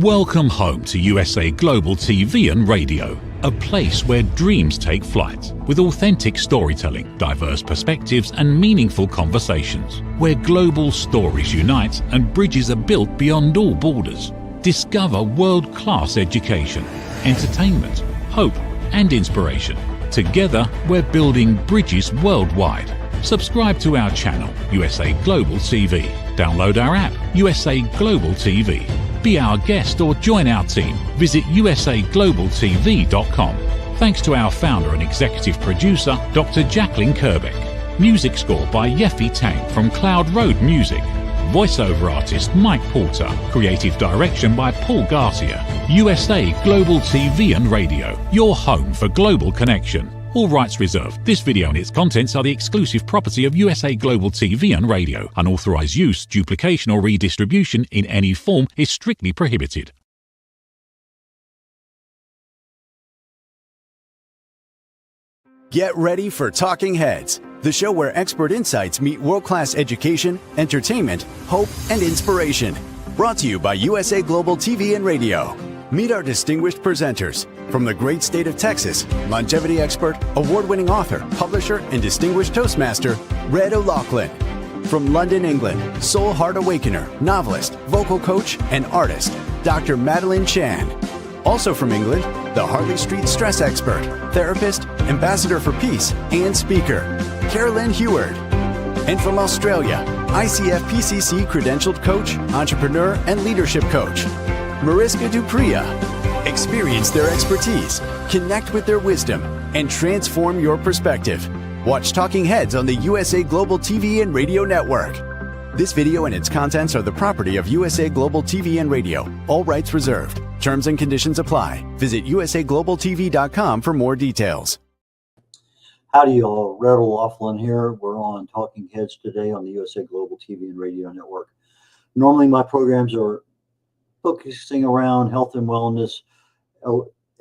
Welcome home to USA Global TV and Radio, a place where dreams take flight, with authentic storytelling, diverse perspectives and meaningful conversations, where global stories unite and bridges are built beyond all borders. Discover world-class education, entertainment, hope and inspiration. Together, we're building bridges worldwide. Subscribe to our channel, USA Global TV. Download our app, USA Global TV. Be our guest or join our team. Visit usaglobaltv.com. Thanks to our founder and executive producer, Dr. Jacqueline Kerbeck. Music score by Yeffy Tang from Cloud Road Music. Voiceover artist Mike Porter. Creative direction by Paul Garcia. USA Global TV and Radio, your home for global connection. All rights reserved. This video and its contents are the exclusive property of USA Global TV and Radio. Unauthorized use, duplication or redistribution in any form is strictly prohibited. Get ready for Talking Heads, the show where expert insights meet world-class education, entertainment, hope, and inspiration. Brought to you by USA Global TV and Radio. Meet our distinguished presenters. From the great state of Texas, longevity expert, award-winning author, publisher, and distinguished Toastmaster, red.olaughlin. From London, England, soul heart awakener, novelist, vocal coach, and artist, Dr. Madeline Chan. Also from England, the Harley Street stress expert, therapist, ambassador for peace, and speaker, Carolyn Heward. And from Australia, ICF PCC credentialed coach, entrepreneur, and leadership coach, Mariska Dupria. Experience their expertise, connect with their wisdom, and transform your perspective. Watch Talking Heads on the USA Global TV and Radio Network. This video and its contents are the property of USA Global TV and Radio. All rights reserved. Terms and conditions apply. Visit usaglobaltv.com for more details. Howdy y'all, red.olaughlin here. We're on Talking Heads today on the USA Global TV and Radio Network. Normally my programs are focusing around health and wellness,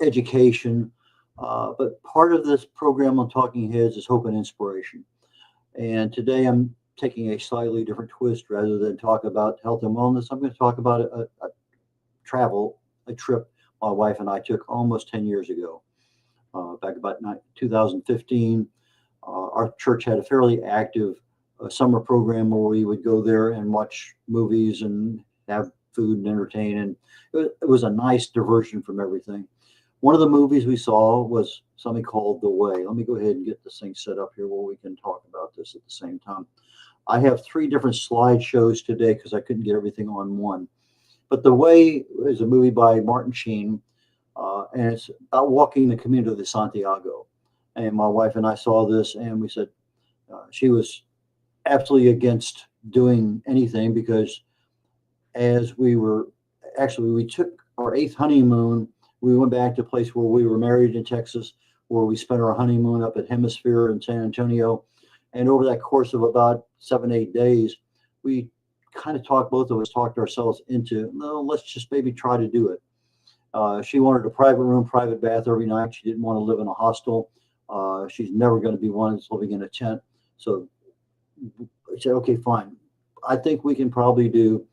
education, but part of this program on Talking Heads is hope and inspiration. And today I'm taking a slightly different twist. Rather than talk about health and wellness, I'm going to talk about a trip my wife and I took almost 10 years ago. Back about 2015, our church had a fairly active summer program where we would go there and watch movies and have food and entertain, and it was a nice diversion from everything. One of the movies we saw was something called The Way. Let me go ahead and get this thing set up here where we can talk about this at the same time. I have 3 different slideshows today because I couldn't get everything on one. But The Way is a movie by Martin Sheen, and it's about walking the Camino de Santiago. And my wife and I saw this, and we said she was absolutely against doing anything because as we took our 8th honeymoon. We went back to a place where we were married in Texas, where we spent our honeymoon up at Hemisphere in San Antonio. And over that course of about 7-8 days, we kind of both of us talked ourselves into, no, let's just maybe try to do it. She wanted a private room, private bath every night. She didn't want to live in a hostel. She's never going to be one that's living in a tent. So I said, okay, fine. I think we can probably do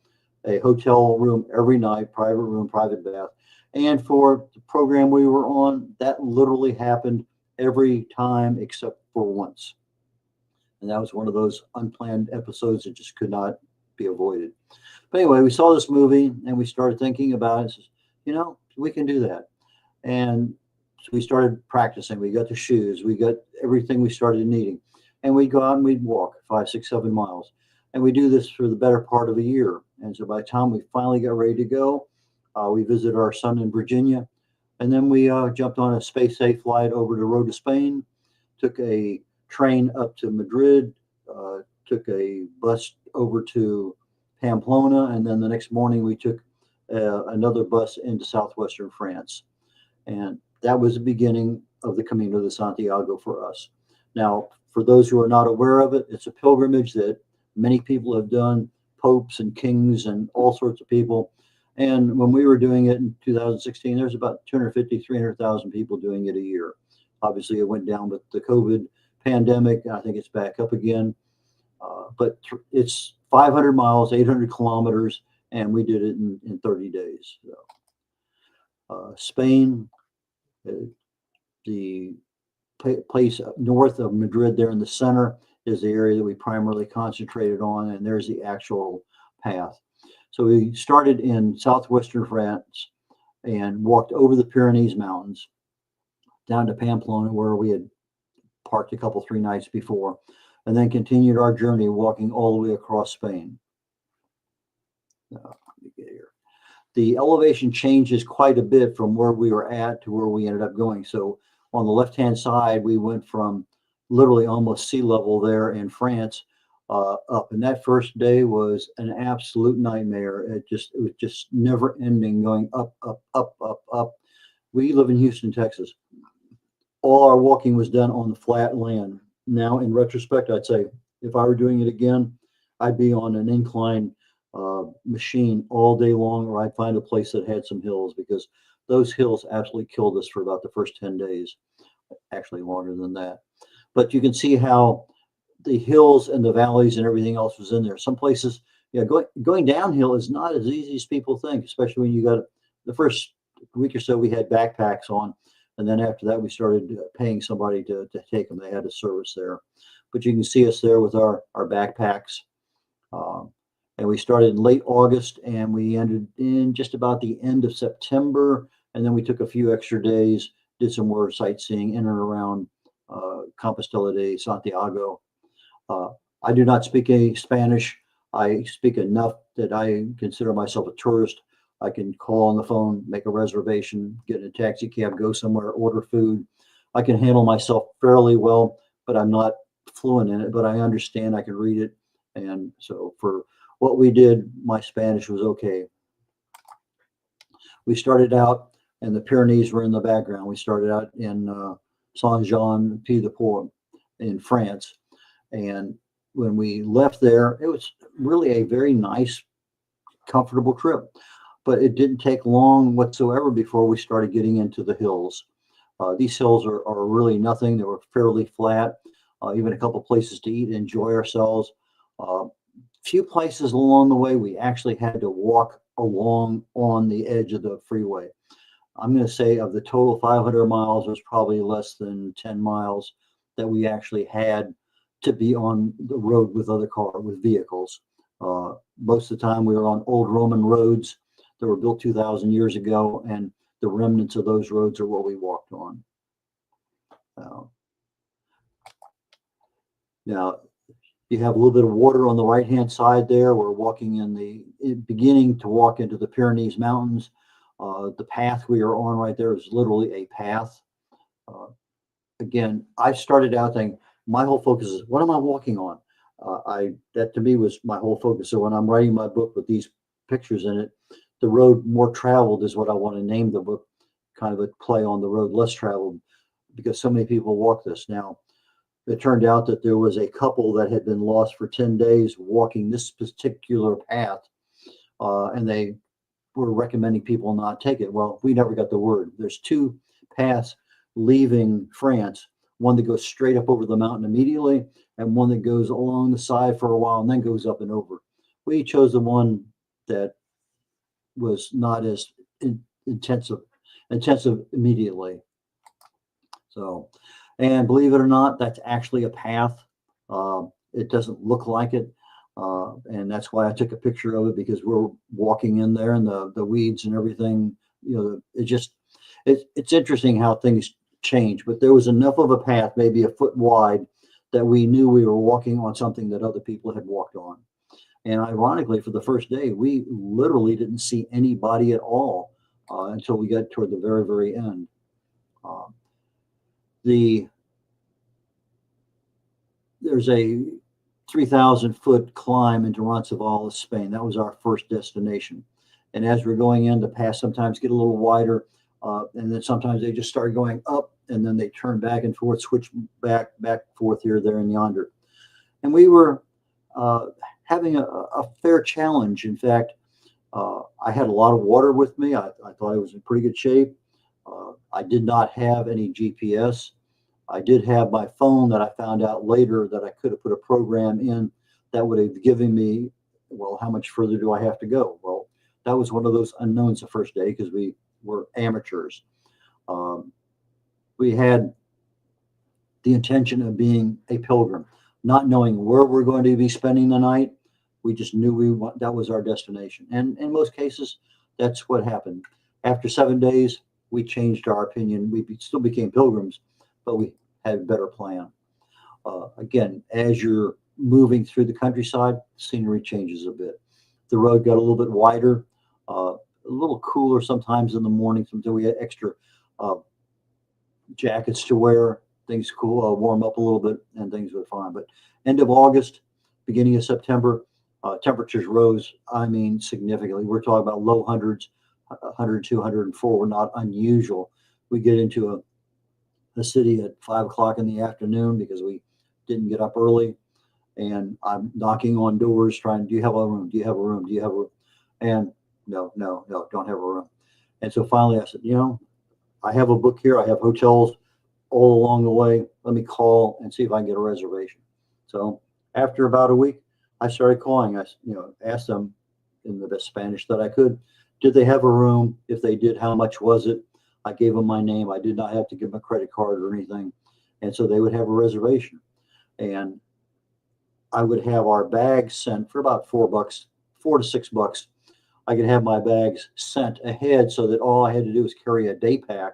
a hotel room every night, private room, private bath. And for the program we were on, that literally happened every time except for once. And that was one of those unplanned episodes that just could not be avoided. But anyway, we saw this movie and we started thinking about it. You know, we can do that. And so we started practicing. We got the shoes. We got everything we started needing. And we'd go out and we'd walk 5, 6, 7 miles. And we do this for the better part of a year. And so by the time we finally got ready to go, we visited our son in Virginia. And then we jumped on a space-safe flight over the road to Spain, took a train up to Madrid, took a bus over to Pamplona, and then the next morning we took another bus into southwestern France. And that was the beginning of the Camino de Santiago for us. Now, for those who are not aware of it, it's a pilgrimage that many people have done, popes and kings and all sorts of people. And when we were doing it in 2016, there's about 250, 300,000 people doing it a year. Obviously, it went down with the COVID pandemic. I think it's back up again. But it's 500 miles, 800 kilometers, and we did it in 30 days. So Spain, the place north of Madrid there in the center is the area that we primarily concentrated on, and there's the actual path. So we started in southwestern France and walked over the Pyrenees Mountains down to Pamplona, where we had parked a couple, 3 nights before, and then continued our journey walking all the way across Spain. Let me get here. The elevation changes quite a bit from where we were at to where we ended up going. So on the left-hand side, we went from literally almost sea level there in France up. And that first day was an absolute nightmare. It was just never ending, going up, up, up, up, up. We live in Houston, Texas. All our walking was done on the flat land. Now, in retrospect, I'd say if I were doing it again, I'd be on an incline machine all day long, or I'd find a place that had some hills, because those hills absolutely killed us for about the first 10 days, actually longer than that. But you can see how the hills and the valleys and everything else was in there. Some places, going downhill is not as easy as people think, especially when you got the first week or so we had backpacks on. And then after that, we started paying somebody to take them. They had a service there. But you can see us there with our backpacks. And we started in late August, and we ended in just about the end of September. And then we took a few extra days, did some more sightseeing in and around Compostela de Santiago. I do not speak any Spanish. I speak enough that I consider myself a tourist. I can call on the phone, make a reservation, get in a taxi cab, go somewhere, order food. I can handle myself fairly well, but I'm not fluent in it, but I understand, I can read it. And so for what we did, my Spanish was okay. We started out, and the Pyrenees were in the background. We started out in Saint-Jean-Pied-de-Port in France. And when we left there, it was really a very nice, comfortable trip. But it didn't take long whatsoever before we started getting into the hills. These hills are really nothing. They were fairly flat, even a couple places to eat and enjoy ourselves. Few places along the way, we actually had to walk along on the edge of the freeway. I'm going to say of the total 500 miles, there's probably less than 10 miles that we actually had to be on the road with vehicles. Most of the time we were on old Roman roads that were built 2,000 years ago, and the remnants of those roads are what we walked on. Now, you have a little bit of water on the right-hand side there. We're walking beginning to walk into the Pyrenees Mountains. The path we are on right there is literally a path. Again, I started out thinking, my whole focus is, what am I walking on? That to me was my whole focus. So when I'm writing my book with these pictures in it, the road more traveled is what I want to name the book, kind of a play on the road less traveled, because so many people walk this. Now, it turned out that there was a couple that had been lost for 10 days walking this particular path, and they were recommending people not take it. Well, we never got the word. There's 2 paths leaving France, one that goes straight up over the mountain immediately, and one that goes along the side for a while and then goes up and over. We chose the one that was not as intensive immediately. So, and believe it or not, that's actually a path. It doesn't look like it. And that's why I took a picture of it, because we're walking in there and the weeds and everything, it's interesting how things change, but there was enough of a path, maybe a foot wide, that we knew we were walking on something that other people had walked on. And ironically, for the first day, we literally didn't see anybody at all until we got toward the very, very end. There's a 3,000-foot climb into Roncesvalles, Spain. That was our first destination. And as we're going in, the paths sometimes get a little wider, and then sometimes they just start going up, and then they turn back and forth, switch back, forth here, there, and yonder. And we were having a fair challenge. In fact, I had a lot of water with me. I thought I was in pretty good shape. I did not have any GPS. I did have my phone that I found out later that I could have put a program in that would have given me, well, how much further do I have to go? Well, that was one of those unknowns the first day, because we were amateurs. We had the intention of being a pilgrim, not knowing where we're going to be spending the night. We just knew that was our destination. And in most cases, that's what happened. After 7 days, we changed our opinion. We still became pilgrims, but we had a better plan. Again, as you're moving through the countryside, scenery changes a bit. The road got a little bit wider, a little cooler sometimes in the morning. Sometimes we had extra jackets to wear. Things cool, warm up a little bit, and things were fine. But end of August, beginning of September, temperatures rose, I mean, significantly. We're talking about low hundreds, 102, 104 were not unusual. We get into a city at 5 o'clock in the afternoon because we didn't get up early. And I'm knocking on doors trying, do you have a room? Do you have a room? Do you have a room? And no, don't have a room. And so finally I said, I have a book here. I have hotels all along the way. Let me call and see if I can get a reservation. So after about a week, I started calling. I asked them in the best Spanish that I could, did they have a room? If they did, how much was it? I gave them my name. I did not have to give them a credit card or anything. And so they would have a reservation. And I would have our bags sent for about $4, $4 to $6. I could have my bags sent ahead so that all I had to do was carry a day pack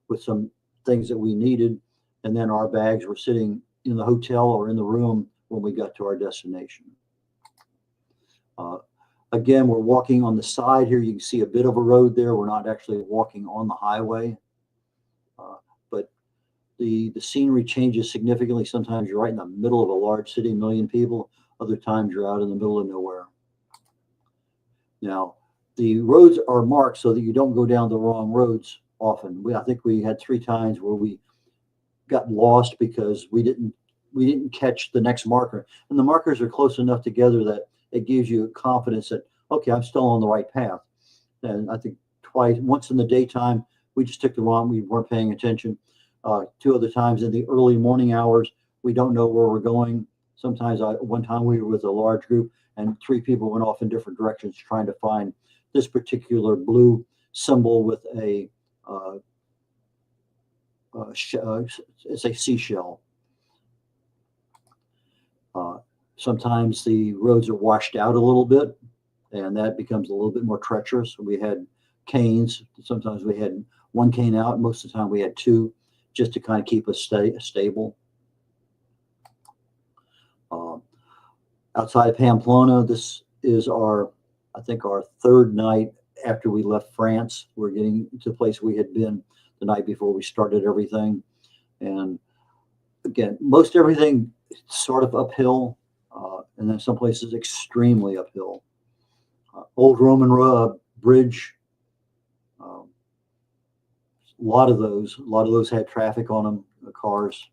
with some things that we needed. And then our bags were sitting in the hotel or in the room when we got to our destination. Again, we're walking on the side here. You can see a bit of a road there. We're not actually walking on the highway. But the scenery changes significantly. Sometimes you're right in the middle of a large city, 1 million people. Other times you're out in the middle of nowhere. Now, the roads are marked so that you don't go down the wrong roads often. I think we had 3 times where we got lost because we didn't catch the next marker. And the markers are close enough together that it gives you confidence that, okay, I'm still on the right path. And I think once in the daytime, we just took the wrong, we weren't paying attention. 2 other times in the early morning hours, we don't know where we're going. Sometimes one time we were with a large group and 3 people went off in different directions trying to find this particular blue symbol with it's a seashell. Sometimes the roads are washed out a little bit, and that becomes a little bit more treacherous. We had canes. Sometimes we had 1 cane out. Most of the time we had 2, just to kind of keep us stable. Outside of Pamplona, this is I think our 3rd night after we left France. We're getting to the place we had been the night before we started everything. And again, most everything sort of uphill, and then some places extremely uphill. Old Roman bridge, a lot of those had traffic on them, the cars.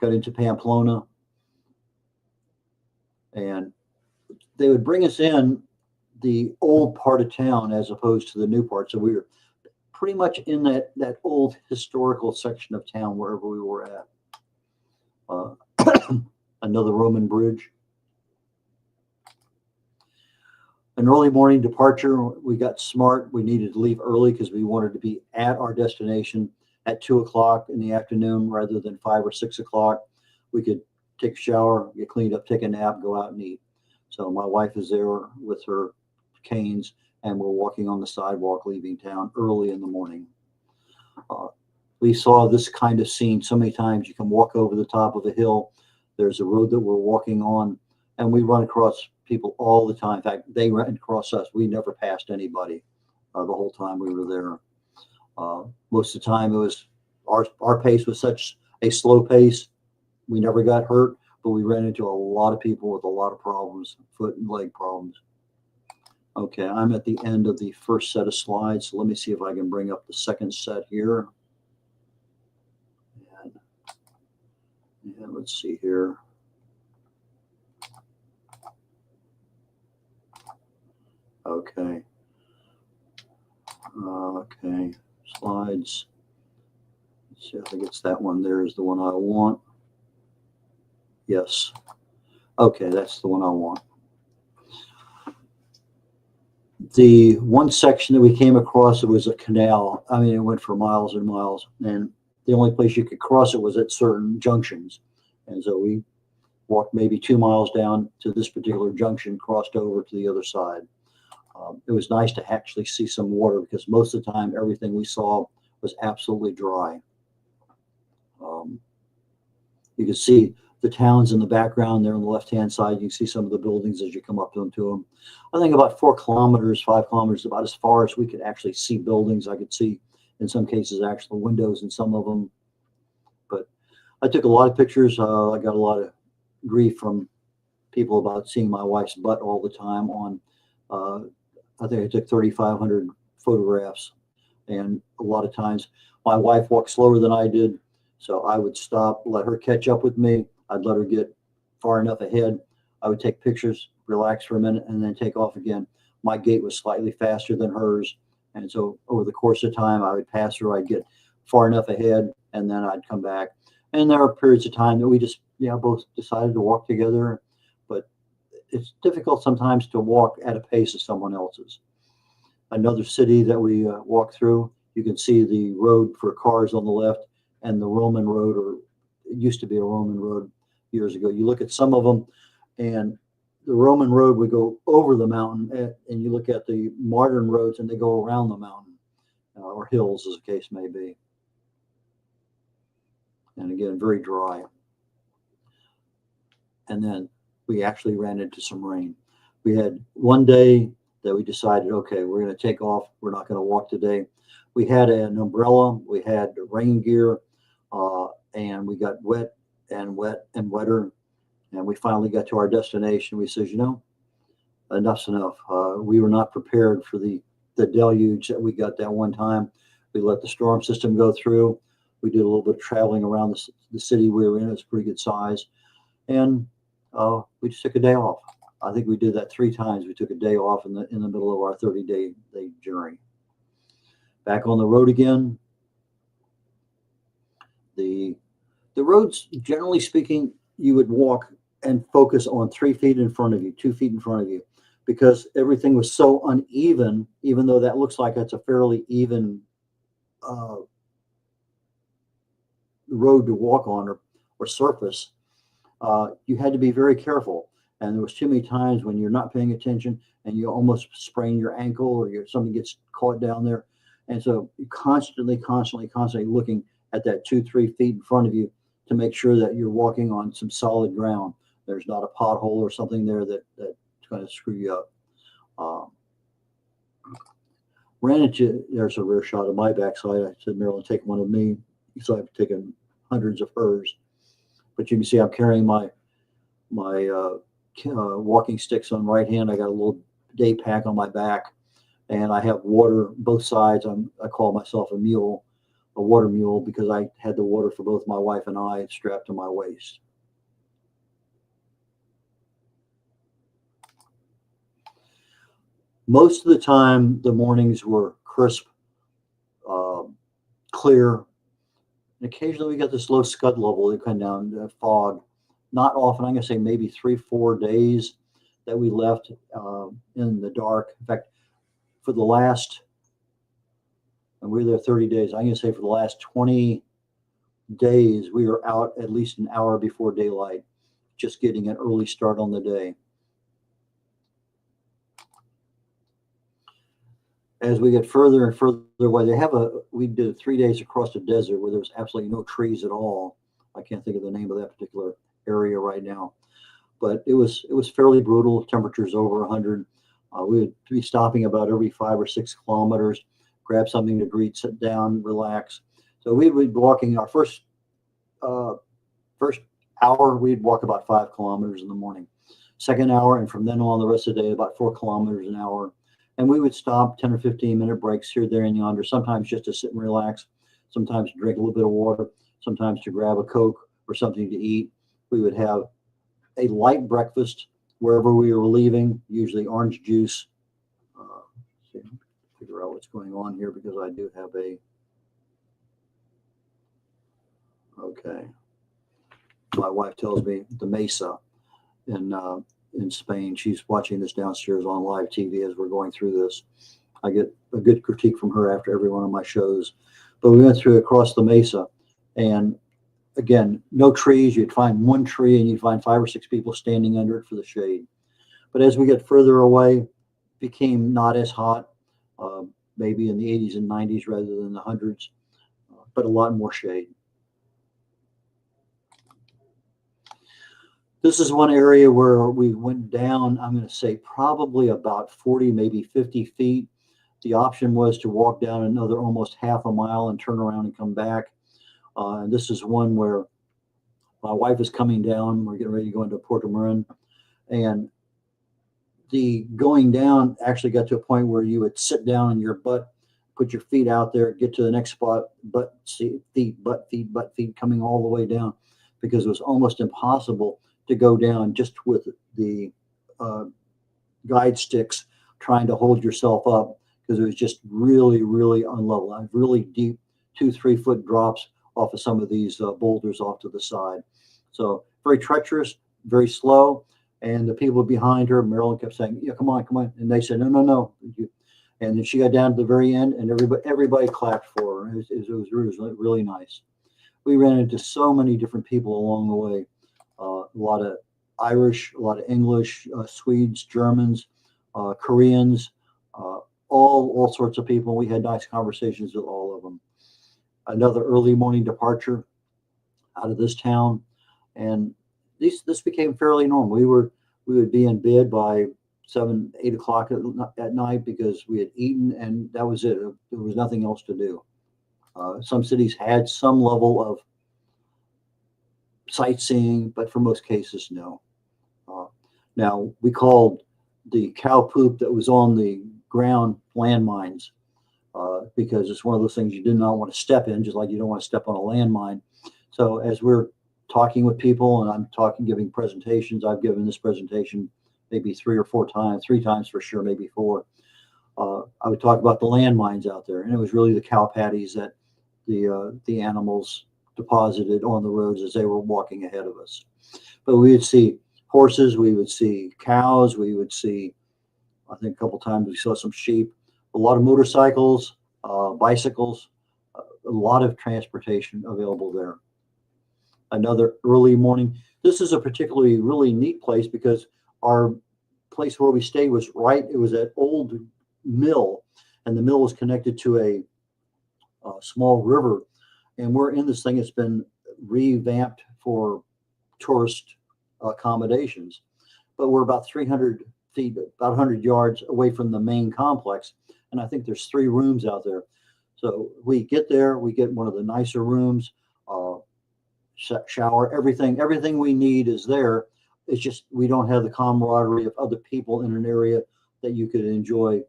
Got into Pamplona, and they would bring us in the old part of town as opposed to the new part. So we were pretty much in that old historical section of town wherever we were at. Another Roman bridge. An early morning departure. We got smart. We needed to leave early because we wanted to be at our destination at 2 o'clock in the afternoon rather than 5 or 6 o'clock. We could take a shower, get cleaned up, take a nap, go out and eat. So my wife is there with her canes, and we're walking on the sidewalk leaving town early in the morning. We saw this kind of scene so many times. You can walk over the top of a hill. There's a road that we're walking on, and we run across people all the time. In fact, they ran across us. We never passed anybody the whole time we were there. Most of the time, it was our pace was such a slow pace. We never got hurt, but we ran into a lot of people with a lot of problems, foot and leg problems. Okay, I'm at the end of the first set of slides, so let me see if I can bring up the second set here. And let's see here. Okay. Okay, slides. Let's see, I think it's that one there is the one I want. Yes. Okay, that's the one I want. The one section that we came across, it was a canal. I mean, it went for miles and miles, and the only place you could cross it was at certain junctions. And so we walked maybe 2 miles down to this particular junction, crossed over to the other side. It was nice to actually see some water, because most of the time everything we saw was absolutely dry. You can see the towns in the background there on the left-hand side. You can see some of the buildings as you come up to them. I think about 4 kilometers, 5 kilometers, about as far as we could actually see buildings. I could see, in some cases, actual windows in some of them. But I took a lot of pictures. I got a lot of grief from people about seeing my wife's butt all the time on, I think I took 3,500 photographs. And a lot of times my wife walked slower than I did. So I would stop, let her catch up with me. I'd let her get far enough ahead. I would take pictures, relax for a minute, and then take off again. My gait was slightly faster than hers. And so over the course of time, I would pass her. I'd get far enough ahead, and then I'd come back. And there are periods of time that we just, both decided to walk together. But it's difficult sometimes to walk at a pace of someone else's. Another city that we walked through, you can see the road for cars on the left, and the Roman road, or it used to be a Roman road years ago. You look at some of them, and the Roman road would go over the mountain, and you look at the modern roads and they go around the mountain, or hills as the case may be. And again, very dry. And then we actually ran into some rain. We had one day that we decided, okay, we're going to take off. We're not going to walk today. We had an umbrella. We had rain gear. And we got wet and wetter. And we finally got to our destination. We said, enough's enough. We were not prepared for the deluge that we got that one time. We let the storm system go through. We did a little bit of traveling around the city we were in. It was pretty good size. And we just took a day off. I think we did that 3 times. We took a day off in the middle of our 30-day journey. Back on the road again. The roads, generally speaking, you would walk and focus on 3 feet in front of you, 2 feet in front of you, because everything was so uneven, even though that looks like it's a fairly even road to walk on, or surface. You had to be very careful. And there was too many times when you're not paying attention and you almost sprain your ankle, or something gets caught down there. And so you're constantly looking at that 2-3 feet in front of you to make sure that you're walking on some solid ground. There's not a pothole or something there that's going to screw you up. Ran into, there's a rear shot of my backside. I said, Marilyn, take one of me. So I've taken hundreds of hers. But you can see I'm carrying my walking sticks on right hand. I got a little day pack on my back, and I have water both sides. I call myself a water mule, because I had the water for both my wife and I strapped to my waist. Most of the time, the mornings were crisp, clear. And occasionally we got this low scud level that come down, fog. Not often. I'm going to say maybe 3-4 days that we left in the dark. In fact, for the last, and we were there 30 days, I'm going to say for the last 20 days, we were out at least an hour before daylight, just getting an early start on the day. As we get further and further away, we did 3 days across the desert where there was absolutely no trees at all. I can't think of the name of that particular area right now, but it was fairly brutal. Temperatures over 100. We would be stopping about every 5 or 6 kilometers, grab something to eat, sit down, relax. So we would be walking our first hour. We'd walk about 5 kilometers in the morning. Second hour, and from then on the rest of the day, about 4 kilometers an hour. And we would stop 10 or 15-minute breaks here, there, and yonder, sometimes just to sit and relax, sometimes to drink a little bit of water, sometimes to grab a Coke or something to eat. We would have a light breakfast wherever we were leaving, usually orange juice. Figure out what's going on here, because I do have okay. My wife tells me the Mesa in in Spain. She's watching this downstairs on live TV as we're going through this. I get a good critique from her after every one of my shows. But we went through across the mesa, and again, no trees. You'd find one tree and you'd find 5 or 6 people standing under it for the shade. But as we get further away, it became not as hot, maybe in the 80s and 90s rather than the hundreds, but a lot more shade. This is one area where we went down, I'm going to say probably about 40, maybe 50 feet. The option was to walk down another almost half a mile and turn around and come back. And this is one where my wife is coming down. We're getting ready to go into Puerto Marin. And the going down actually got to a point where you would sit down on your butt, put your feet out there, get to the next spot, butt, feet, butt, feet, coming all the way down, because it was almost impossible to go down just with the guide sticks trying to hold yourself up, because it was just really, really unlevel. Really deep 2-3 foot drops off of some of these boulders off to the side. So very treacherous, very slow. And the people behind her, Marilyn, kept saying, yeah, come on, come on. And they said, no, no, no. And then she got down to the very end, and everybody clapped for her. It was really nice. We ran into so many different people along the way. A lot of Irish, a lot of English, Swedes, Germans, Koreans, all sorts of people. We had nice conversations with all of them. Another early morning departure out of this town, and this became fairly normal. We would be in bed by 7, 8 o'clock at night because we had eaten, and that was it. There was nothing else to do. Some cities had some level of sightseeing, but for most cases, no. Now, we called the cow poop that was on the ground landmines, because it's one of those things you did not want to step in, just like you don't want to step on a landmine. So as we're talking with people, and I'm giving presentations, I've given this presentation maybe 3 or 4 times, 3 times for sure, maybe 4. I would talk about the landmines out there, and it was really the cow patties that the animals deposited on the roads as they were walking ahead of us. But we would see horses, we would see cows, we would see, I think a couple times we saw some sheep, a lot of motorcycles, bicycles, a lot of transportation available there. Another early morning. This is a particularly really neat place because our place where we stayed was it was an old mill, and the mill was connected to a small river. And we're in this thing. It's been revamped for tourist accommodations, but we're about 300 feet, about 100 yards away from the main complex. And I think there's 3 rooms out there. So we get there, we get one of the nicer rooms, shower, everything we need is there. It's just we don't have the camaraderie of other people in an area that you could enjoy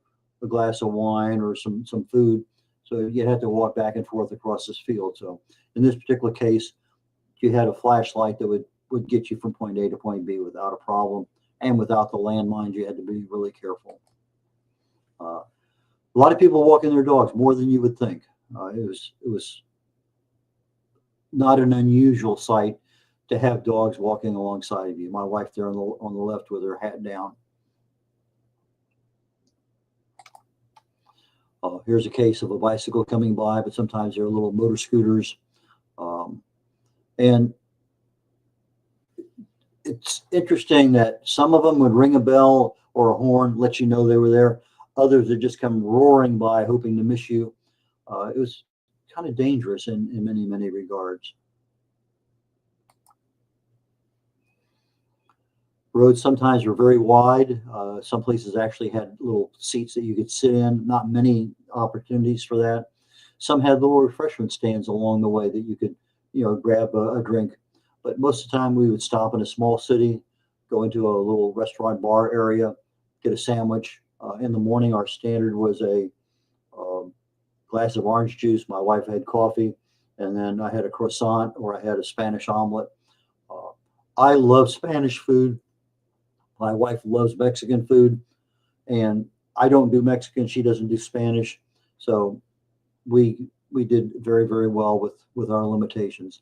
a glass of wine or some food. So you had to walk back and forth across this field. So in this particular case, you had a flashlight that would get you from point A to point B without a problem, and without the landmines, you had to be really careful. A lot of people walking their dogs, more than you would think. It was not an unusual sight to have dogs walking alongside of you. My wife there on the left with her hat down. Here's a case of a bicycle coming by, but sometimes they're little motor scooters. And it's interesting that some of them would ring a bell or a horn, let you know they were there. Others would just come roaring by, hoping to miss you. It was kind of dangerous in many, many regards. Roads sometimes were very wide. Some places actually had little seats that you could sit in. Not many opportunities for that. Some had little refreshment stands along the way that you could, grab a drink. But most of the time we would stop in a small city, go into a little restaurant bar area, get a sandwich. In the morning, our standard was a glass of orange juice. My wife had coffee, and then I had a croissant or I had a Spanish omelet. I love Spanish food. My wife loves Mexican food, and I don't do Mexican. She doesn't do Spanish. So we did very, very well with our limitations.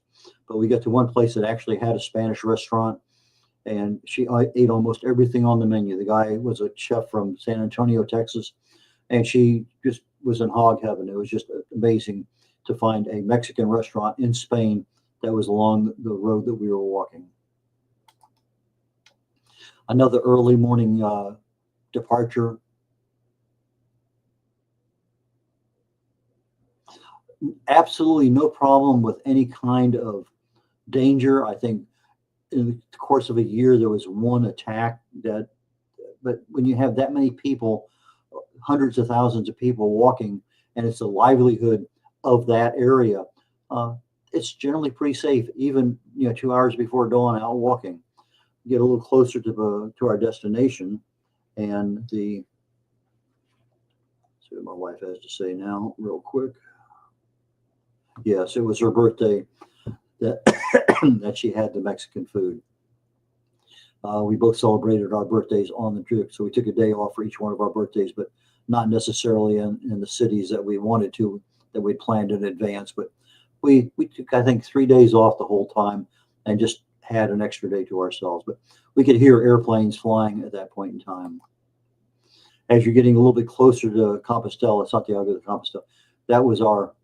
But we got to one place that actually had a Spanish restaurant, and she ate almost everything on the menu. The guy was a chef from San Antonio, Texas, and she just was in hog heaven. It was just amazing to find a Mexican restaurant in Spain that was along the road that we were walking. Another early morning departure. Absolutely no problem with any kind of danger. I think in the course of a year there was one attack but when you have that many people, hundreds of thousands of people walking, and it's the livelihood of that area, it's generally pretty safe. Even 2 hours before dawn, out walking, get a little closer to our destination, and see what my wife has to say now, real quick. Yes, it was her birthday that that she had the Mexican food. We both celebrated our birthdays on the trip, so we took a day off for each one of our birthdays, but not necessarily in the cities that we wanted to, that we planned in advance. But we took, I think, 3 days off the whole time and just had an extra day to ourselves. But we could hear airplanes flying at that point in time. As you're getting a little bit closer to Compostela, Santiago de Compostela, that was our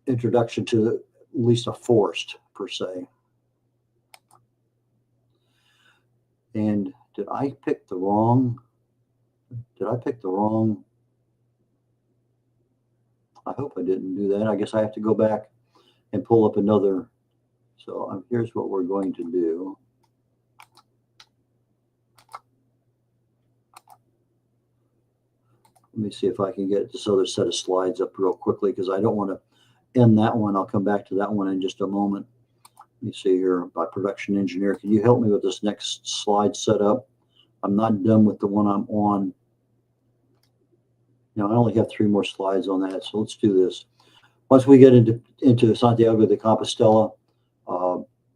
introduction to at least a forest, per se. And did I pick the wrong? I hope I didn't do that. I guess I have to go back and pull up another. So here's what we're going to do. Let me see if I can get this other set of slides up real quickly, because I don't want to end that one. I'll come back to that one in just a moment. Let me see here. By production engineer, can you help me with this next slide setup? I'm not done with the one I'm on. I only have 3 more slides on that, so let's do this. Once we get into Santiago de Compostela,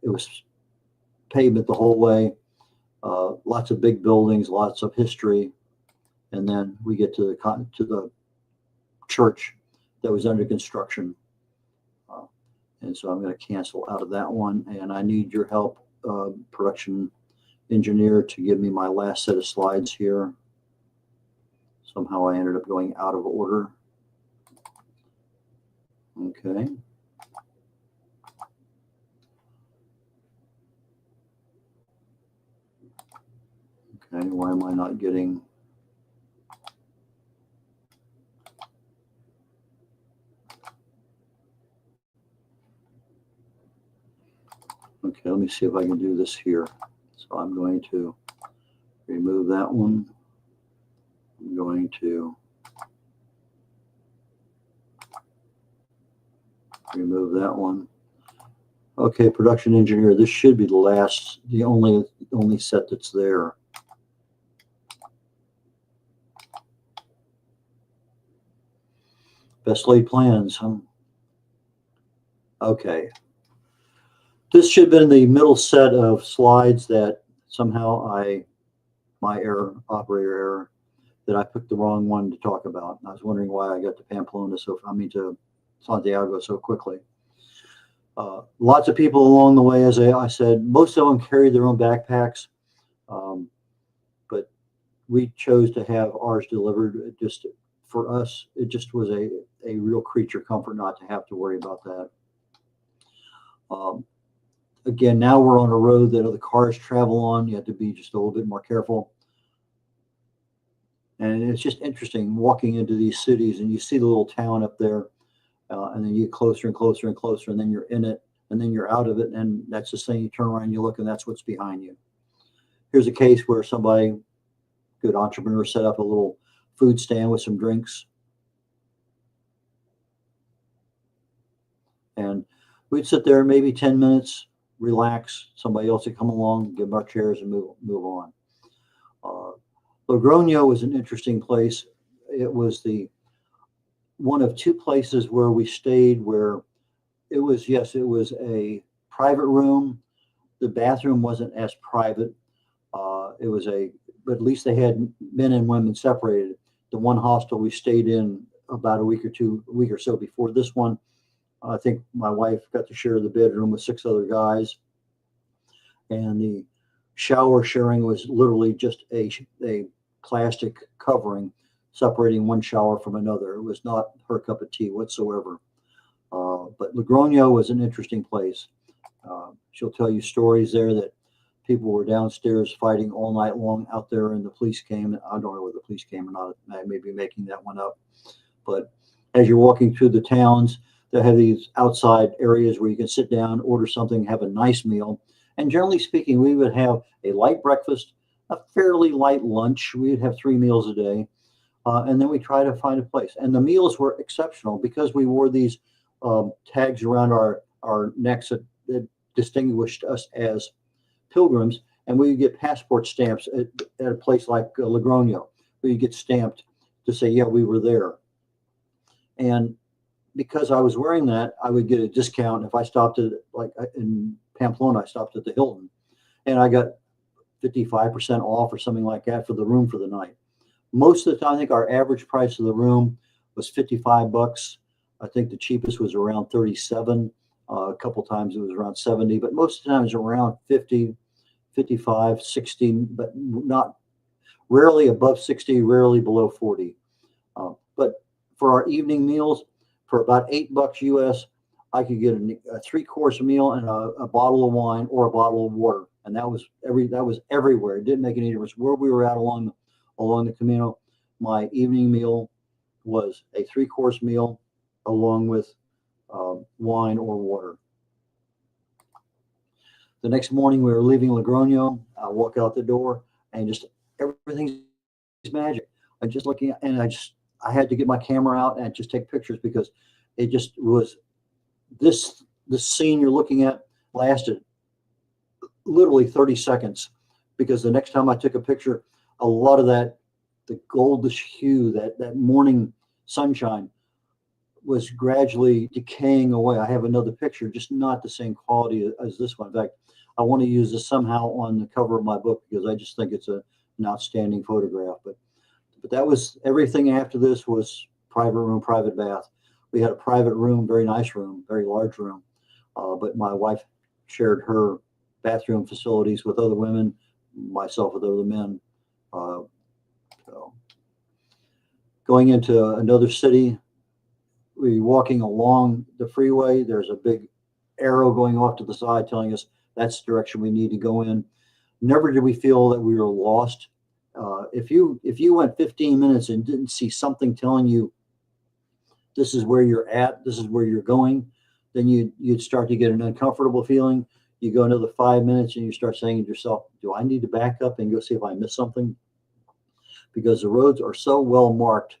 it was pavement the whole way, lots of big buildings, lots of history, and then we get to the church that was under construction. And so I'm going to cancel out of that one, and I need your help, production engineer, to give me my last set of slides here. Somehow I ended up going out of order. Okay. Okay, why am I not getting... Okay, let me see if I can do this here. So I'm going to remove that one. I'm going to remove that one. Okay, production engineer, this should be the only set that's there. Best laid plans, huh? Okay. This should have been the middle set of slides that somehow my error, operator error, that I picked the wrong one to talk about. And I was wondering why I got to Pamplona to Santiago so quickly. Lots of people along the way, as I said, most of them carried their own backpacks, but we chose to have ours delivered. Just for us, it just was a real creature comfort not to have to worry about that. Again, now we're on a road that other cars travel on. You have to be just a little bit more careful. And it's just interesting walking into these cities, and you see the little town up there, and then you get closer and closer and closer, and then you're in it, and then you're out of it, and that's the thing. You turn around, you look, and that's what's behind you. Here's a case where somebody, good entrepreneur, set up a little food stand with some drinks. And we'd sit there maybe 10 minutes, relax. Somebody else would come along, give them our chairs, and move on. Logroño was an interesting place. It was one of 2 places where we stayed where it was, yes, it was a private room. The bathroom wasn't as private. But at least they had men and women separated. The one hostel we stayed in about a week or so before this one, I think my wife got to share the bedroom with 6 other guys, and the shower sharing was literally just a plastic covering separating one shower from another. It was not her cup of tea whatsoever. But Logroño was an interesting place. She'll tell you stories there that people were downstairs fighting all night long out there, and the police came. I don't know whether the police came or not. I may be making that one up. But as you're walking through the towns, they have these outside areas where you can sit down, order something, have a nice meal. And generally speaking, we would have a light breakfast, a fairly light lunch. We'd have 3 meals a day. And then we try to find a place. And the meals were exceptional because we wore these tags around our necks that distinguished us as pilgrims. And we would get passport stamps at a place like Logroño. We would get stamped to say, yeah, we were there. And because I was wearing that, I would get a discount. If I stopped at, like in Pamplona, I stopped at the Hilton, and I got 55% off or something like that for the room for the night. Most of the time, I think our average price of the room was $55. I think the cheapest was around 37. A couple times it was around 70, but most of the time it was around 50, 55, 60, but not rarely above 60, rarely below 40. But for our evening meals, for about $8 US, I could get a 3-course meal and a bottle of wine or a bottle of water, and that was everywhere. It didn't make any difference where we were at along the Camino. My evening meal was a 3-course meal along with wine or water. The next morning we were leaving Logroño. I walk out the door and just everything's magic. I'm just looking at, and I had to get my camera out and just take pictures because it just was this scene you're looking at lasted literally 30 seconds, because the next time I took a picture, a lot of that, the goldish hue, that morning sunshine was gradually decaying away. I have another picture, just not the same quality as this one. In fact, I want to use this somehow on the cover of my book because I just think it's an outstanding photograph. But that was everything. After this was private room, private bath. We had a private room, very nice room, very large room. But my wife shared her bathroom facilities with other women, myself with other men. So going into another city, we walking along the freeway. There's a big arrow going off to the side telling us that's the direction we need to go in. Never did we feel that we were lost. If you went 15 minutes and didn't see something telling you this is where you're at, this is where you're going, then you'd start to get an uncomfortable feeling. You go another 5 minutes and you start saying to yourself, do I need to back up and go see if I missed something? Because the roads are so well marked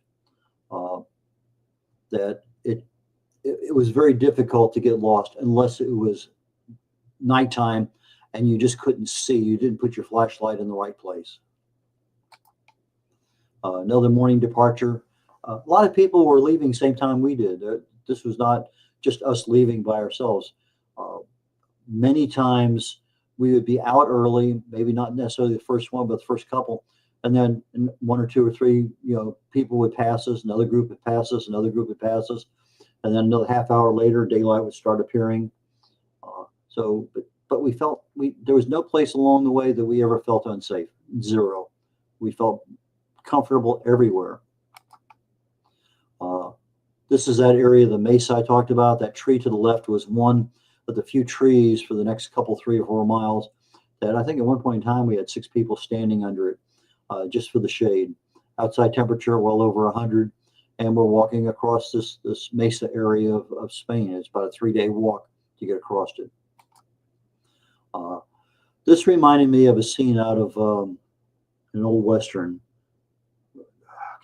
that it was very difficult to get lost unless it was nighttime and you just couldn't see. You didn't put your flashlight in the right place. Another morning departure. A lot of people were leaving same time we did. This was not just us leaving by ourselves. Many times we would be out early, maybe not necessarily the first one, but the first couple. And then 1 or 2 or 3, people would pass us, another group would pass us, another group would pass us. And then another half hour later, daylight would start appearing. But we felt there was no place along the way that we ever felt unsafe. Zero. We felt comfortable everywhere. This is that area of the mesa I talked about. That tree to the left was one of the few trees for the next couple, 3 or 4 miles that I think at one point in time we had 6 people standing under it just for the shade. Outside temperature well over 100, and we're walking across this mesa area of Spain. It's about a 3-day walk to get across it. This reminded me of a scene out of an old Western. I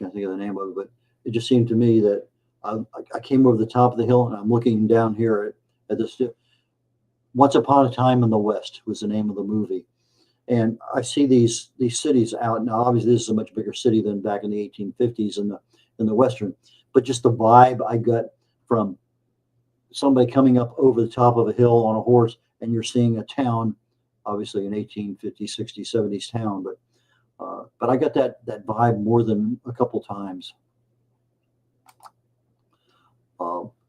can't think of the name of it, but it just seemed to me that I came over the top of the hill and I'm looking down here at this. Once Upon a Time in the West was the name of the movie. And I see these cities out. Now, obviously, this is a much bigger city than back in the 1850s in the Western. But just the vibe I got from somebody coming up over the top of a hill on a horse, and you're seeing a town, obviously an 1850s, 60s, 70s town. But I got that vibe more than a couple times.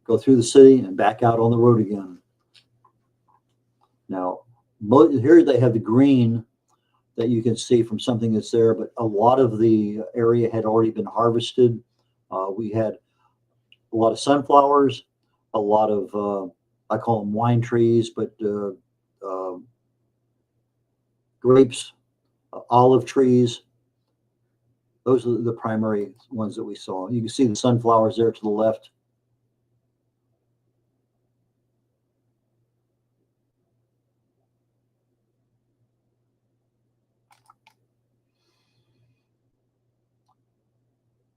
go through the city and back out on the road again. Now, here they have the green that you can see from something that's there, but a lot of the area had already been harvested. We had a lot of sunflowers, a lot of, I call them wine trees, but grapes, olive trees. Those are the primary ones that we saw. You can see the sunflowers there to the left.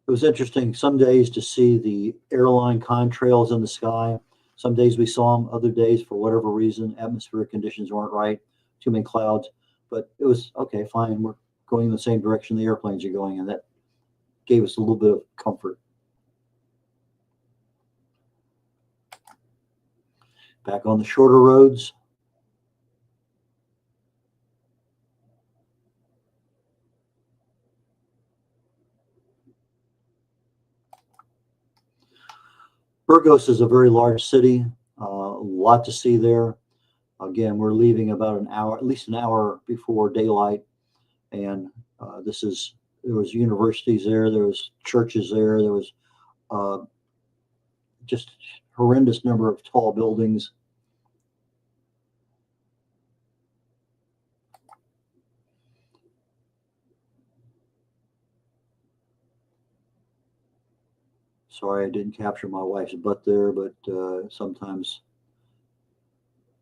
It was interesting some days to see the airline contrails in the sky. Some days we saw them, other days, for whatever reason, atmospheric conditions weren't right, too many clouds. But it was, okay, fine, we're going in the same direction the airplanes are going, and that gave us a little bit of comfort. Back on the shorter roads. Burgos is a very large city, a lot to see there. Again, we're leaving about an hour, at least an hour before daylight. And there was universities there, there was churches there, there was just horrendous number of tall buildings. Sorry, I didn't capture my wife's butt there, but sometimes.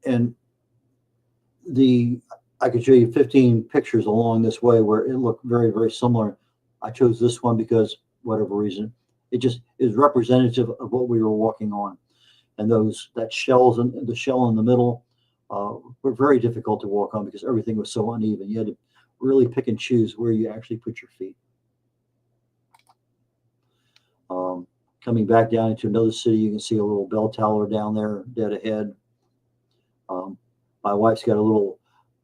And I could show you 15 pictures along this way where it looked very, very similar. I chose this one because, whatever reason, it just is representative of what we were walking on. And the shell in the middle were very difficult to walk on because everything was so uneven. You had to really pick and choose where you actually put your feet. Coming back down into another city, you can see a little bell tower down there dead ahead. My wife's got a little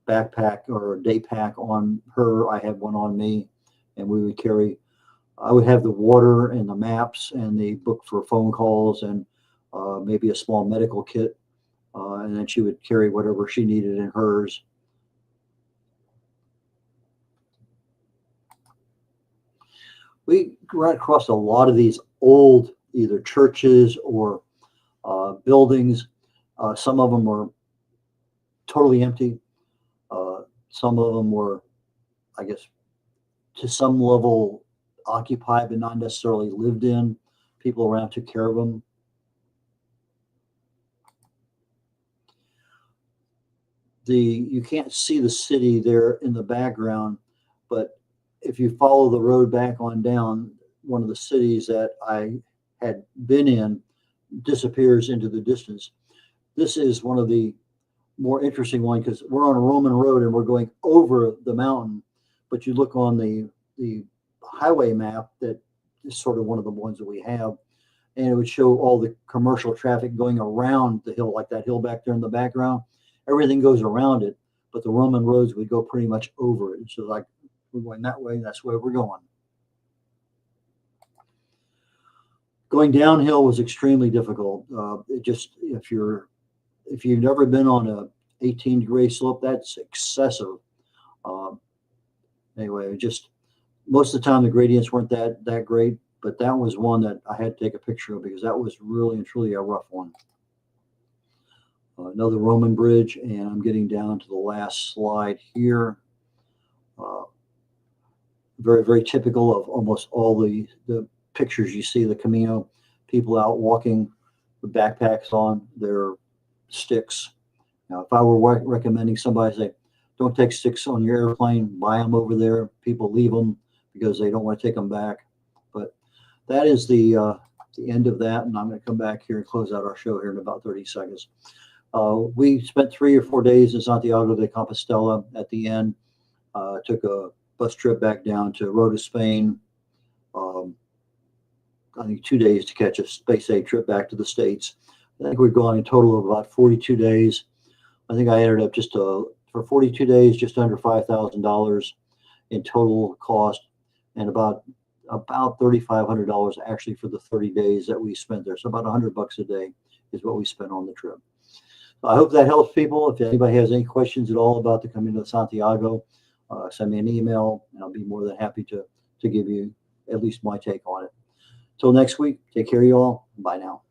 backpack or a day pack on her. I had one on me, and I would have the water and the maps and the book for phone calls and maybe a small medical kit. And then she would carry whatever she needed in hers. We ran across a lot of these old either churches or buildings. Some of them were totally empty. Some of them were, I guess, to some level occupied but not necessarily lived in. People around took care of them. You can't see the city there in the background, but if you follow the road back on down, one of the cities that I had been in disappears into the distance. This is one of the more interesting ones because we're on a Roman road and we're going over the mountain, but you look on the highway map that is sort of one of the ones that we have, and it would show all the commercial traffic going around the hill, like that hill back there in the background. Everything goes around it, but the Roman roads would go pretty much over it. So like, we're going that way, that's where we're going. Going downhill was extremely difficult. If you've never been on a 18-degree slope, that's excessive. Anyway, most of the time the gradients weren't that great, but that was one that I had to take a picture of because that was really and truly a rough one. Another Roman bridge, and I'm getting down to the last slide here. Very, very typical of almost all the pictures you see, the Camino, people out walking with backpacks on their sticks. Now, if I were recommending somebody, say, don't take sticks on your airplane, buy them over there. People leave them because they don't want to take them back. But that is the end of that, and I'm going to come back here and close out our show here in about 30 seconds. We spent 3 or 4 days in Santiago de Compostela. At the end, took a bus trip back down to Rota, Spain. I think 2 days to catch a space aid trip back to the States. I think we've gone a total of about 42 days. I think I ended up for 42 days, just under $5,000 in total cost, and about about $3,500 actually for the 30 days that we spent there. So about $100 a day is what we spent on the trip. So I hope that helps people. If anybody has any questions at all about the Camino de Santiago, send me an email, and I'll be more than happy to give you at least my take on it. Till next week, take care of you all. Bye now.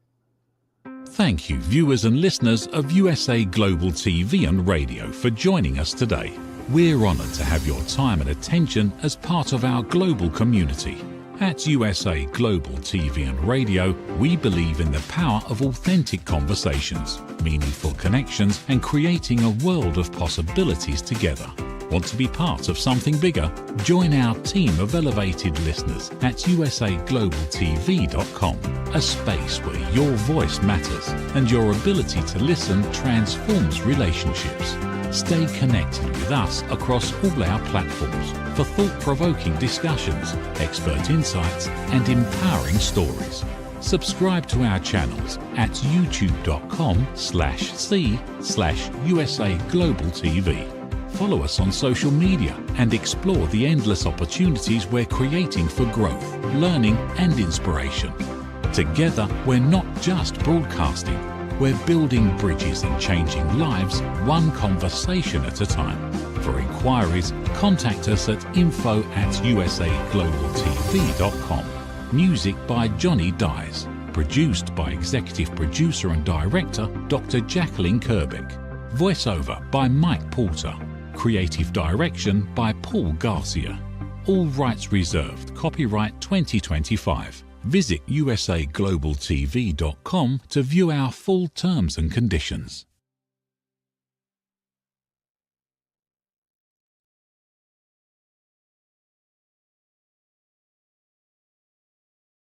Thank you, viewers and listeners of USA Global TV and Radio, for joining us today. We're honoured to have your time and attention as part of our global community. At USA Global TV and Radio, we believe in the power of authentic conversations, meaningful connections, and creating a world of possibilities together. Want to be part of something bigger? Join our team of elevated listeners at usaglobaltv.com, a space where your voice matters and your ability to listen transforms relationships. Stay connected with us across all our platforms for thought-provoking discussions, expert insights, and empowering stories. Subscribe to our channels at youtube.com/c/USAGlobalTV. Follow us on social media and explore the endless opportunities we're creating for growth, learning, and inspiration. Together, we're not just broadcasting, we're building bridges and changing lives one conversation at a time. For inquiries, contact us at info@usaglobaltv.com. Music by Johnny Dyes. Produced by Executive Producer and Director Dr. Jacqueline Kerbeck. Voiceover by Mike Porter. Creative Direction by Paul Garcia. All rights reserved. Copyright 2025. Visit usaglobaltv.com to view our full terms and conditions.